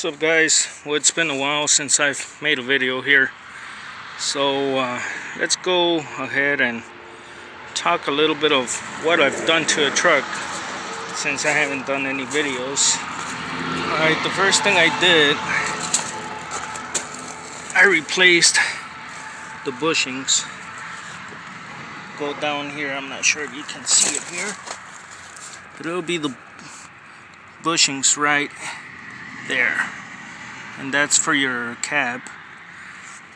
What's up, guys? Well, it's been a while since I've made a video here, so let's go ahead and talk a little bit of what I've done to a truck since I haven't done any videos. Alright, the first thing I did, I replaced the bushings. Go down here, I'm not sure if you can see it here, but it'll be the bushings right there, and that's for your cab.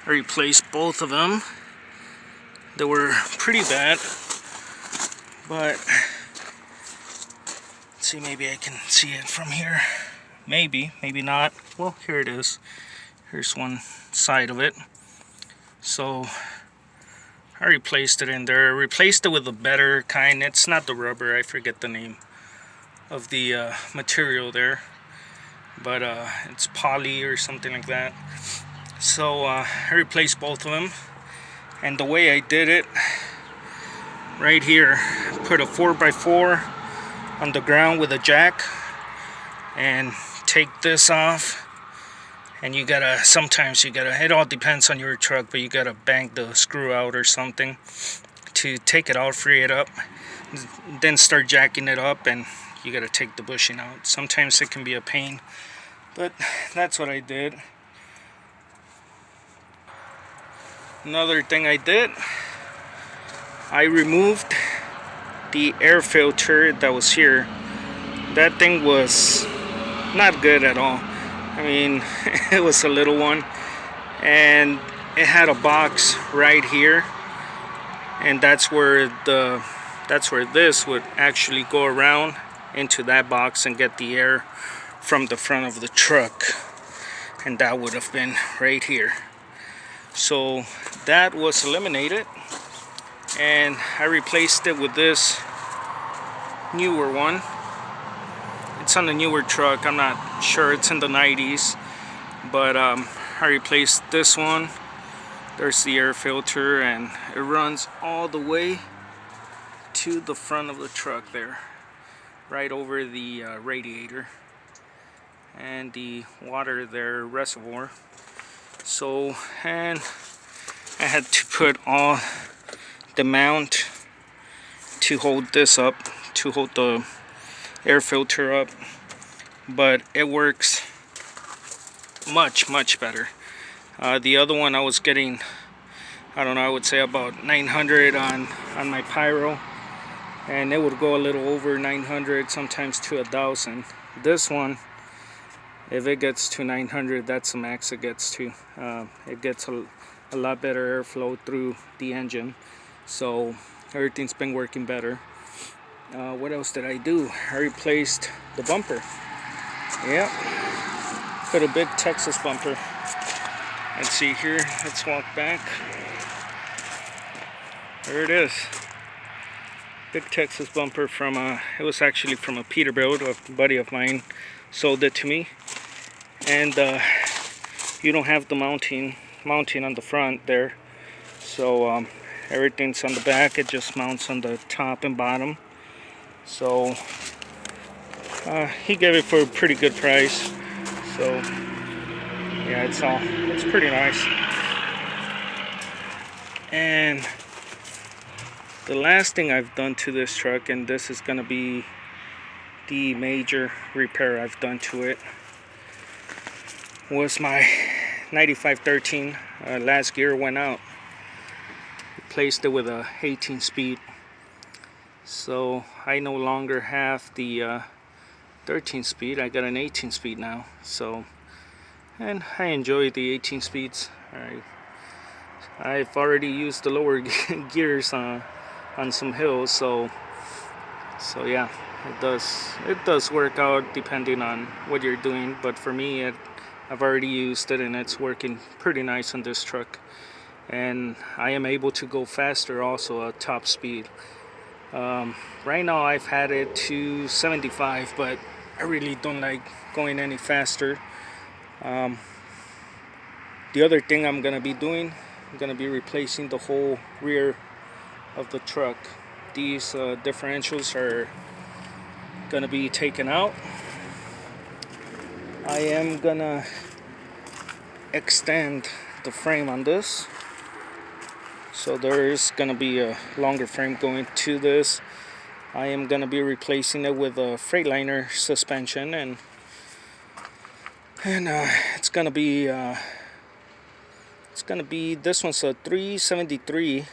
I replaced both of them. They were pretty bad, but let's see, maybe I can see it from here. Maybe not. Well, here it is. Here's one side of it. So I replaced it in there. I replaced it with a better kind. It's not the rubber, I forget the name of the material there, but it's poly or something like that. So I replaced both of them, and the way I did it, right here, put a 4x4 on the ground with a jack and take this off, and you gotta, sometimes you gotta, it all depends on your truck, but you gotta bang the screw out or something to take it out, free it up, then start jacking it up, and you gotta take the bushing out. Sometimes it can be a pain, but that's what I did. Another thing I did, I removed the air filter that was here. That thing was not good at all. I mean, it was a little one, and it had a box right here, and that's where this would actually go around into that box and get the air from the front of the truck, and that would have been right here. So that was eliminated, and I replaced it with this newer one. It's on the newer truck. I'm not sure, it's in the 90s, but I replaced this one. There's the air filter, and it runs all the way to the front of the truck there, right over the radiator and the water there reservoir. So, and I had to put all the mount to hold this up, to hold the air filter up, but it works much better. The other one I was getting, I don't know, I would say about 900 on my pyro, and it would go a little over 900, sometimes to 1,000. This one, if it gets to 900, that's the max it gets to. It gets a lot better airflow through the engine, so everything's been working better. What else did I do? I replaced the bumper. Yeah, put a big Texas bumper. Let's see here, let's walk back. There it is. Big Texas bumper from it was actually from a Peterbilt. A buddy of mine sold it to me, and you don't have the mounting on the front there, so everything's on the back. It just mounts on the top and bottom. So he gave it for a pretty good price. So yeah, it's pretty nice. And the last thing I've done to this truck, and this is gonna be the major repair I've done to it, was my 9513. Last gear went out. Replaced it with a 18 speed. So I no longer have the 13 speed. I got an 18 speed now. So, and I enjoy the 18 speeds. I've already used the lower gears on some hills, so yeah, it does work out depending on what you're doing, but for me, I've already used it, and it's working pretty nice on this truck, and I am able to go faster also at top speed. Right now I've had it to 75, but I really don't like going any faster. The other thing I'm gonna be doing, I'm gonna be replacing the whole rear of the truck. These differentials are gonna be taken out. I am gonna extend the frame on this, so there is gonna be a longer frame going to this. I am gonna be replacing it with a Freightliner suspension, and it's gonna be this one's a 373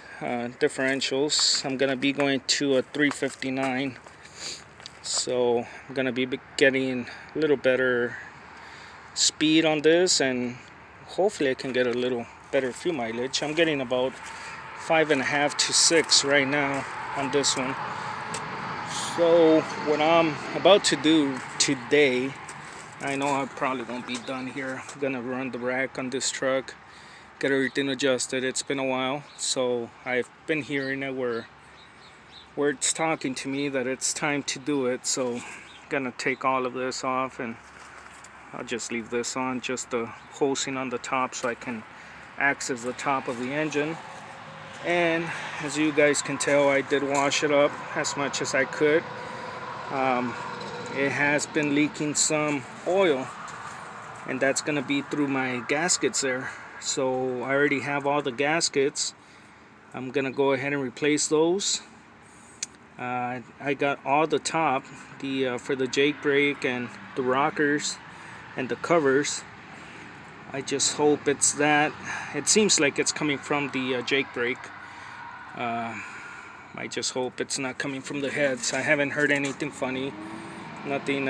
differentials. I'm gonna be going to a 359, so I'm gonna be getting a little better speed on this, and hopefully I can get a little better fuel mileage. I'm getting about 5.5 to 6 right now on this one. So what I'm about to do today, I know I probably won't be done here. I'm gonna run the rack on this truck, get everything adjusted. It's been a while, so I've been hearing it where it's talking to me that it's time to do it. So I'm gonna take all of this off, and I'll just leave this on, just the hosing on the top, so I can access the top of the engine. And as you guys can tell, I did wash it up as much as I could. It has been leaking some oil, and that's gonna be through my gaskets there. So I already have all the gaskets. I'm gonna go ahead and replace those. I got all the top, for the Jake brake and the rockers and the covers. I just hope it's that. It seems like it's coming from the Jake brake. I just hope it's not coming from the heads. I haven't heard anything funny. Nothing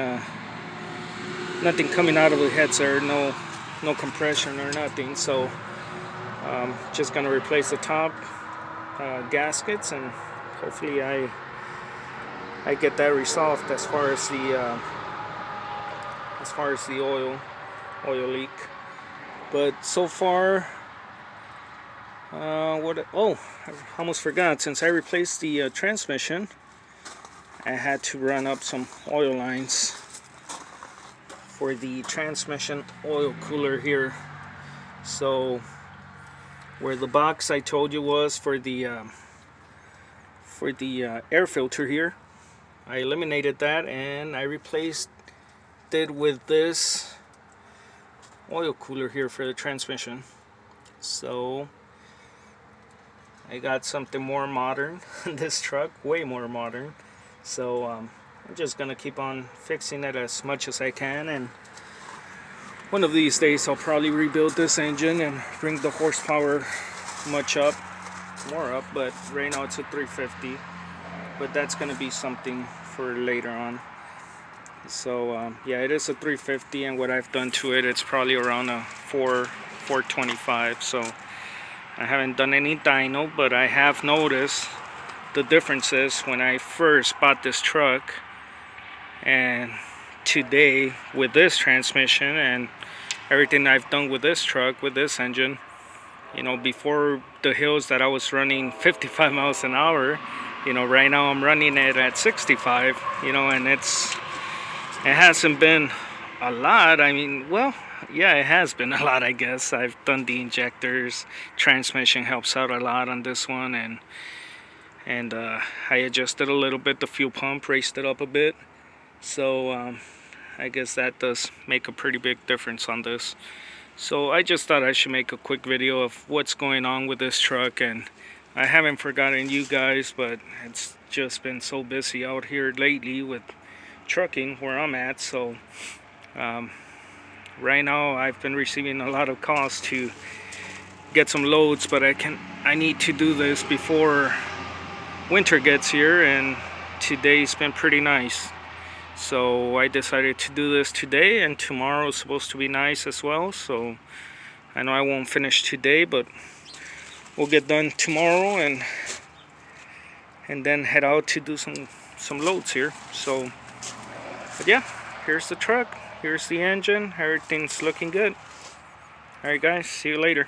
coming out of the heads there. No compression or nothing. So just gonna replace the top gaskets, and hopefully I get that resolved as far as the oil leak. But so far, I almost forgot. Since I replaced the transmission, I had to run up some oil lines for the transmission oil cooler here. So where the box I told you was for the air filter here, I eliminated that, and I replaced it with this oil cooler here for the transmission. So I got something more modern in this truck, way more modern. So I'm just gonna keep on fixing it as much as I can, and one of these days I'll probably rebuild this engine and bring the horsepower more up, but right now it's a 350, but that's gonna be something for later on. So yeah, it is a 350, and what I've done to it, it's probably around a 425. So I haven't done any dyno, but I have noticed the differences when I first bought this truck and today with this transmission and everything I've done with this truck, with this engine. You know, before the hills that I was running 55 miles an hour, you know, right now I'm running it at 65, you know, and it hasn't been a lot. I mean, well, yeah, it has been a lot, I guess. I've done the injectors, transmission helps out a lot on this one, and I adjusted a little bit the fuel pump, raised it up a bit. So I guess that does make a pretty big difference on this. So I just thought I should make a quick video of what's going on with this truck, and I haven't forgotten you guys, but it's just been so busy out here lately with trucking where I'm at. So right now I've been receiving a lot of calls to get some loads, but I need to do this before winter gets here, and today's been pretty nice. So I decided to do this today, and tomorrow is supposed to be nice as well. So I know I won't finish today, but we'll get done tomorrow, and then head out to do some loads here. So but yeah, here's the truck, here's the engine, everything's looking good. Alright guys, see you later.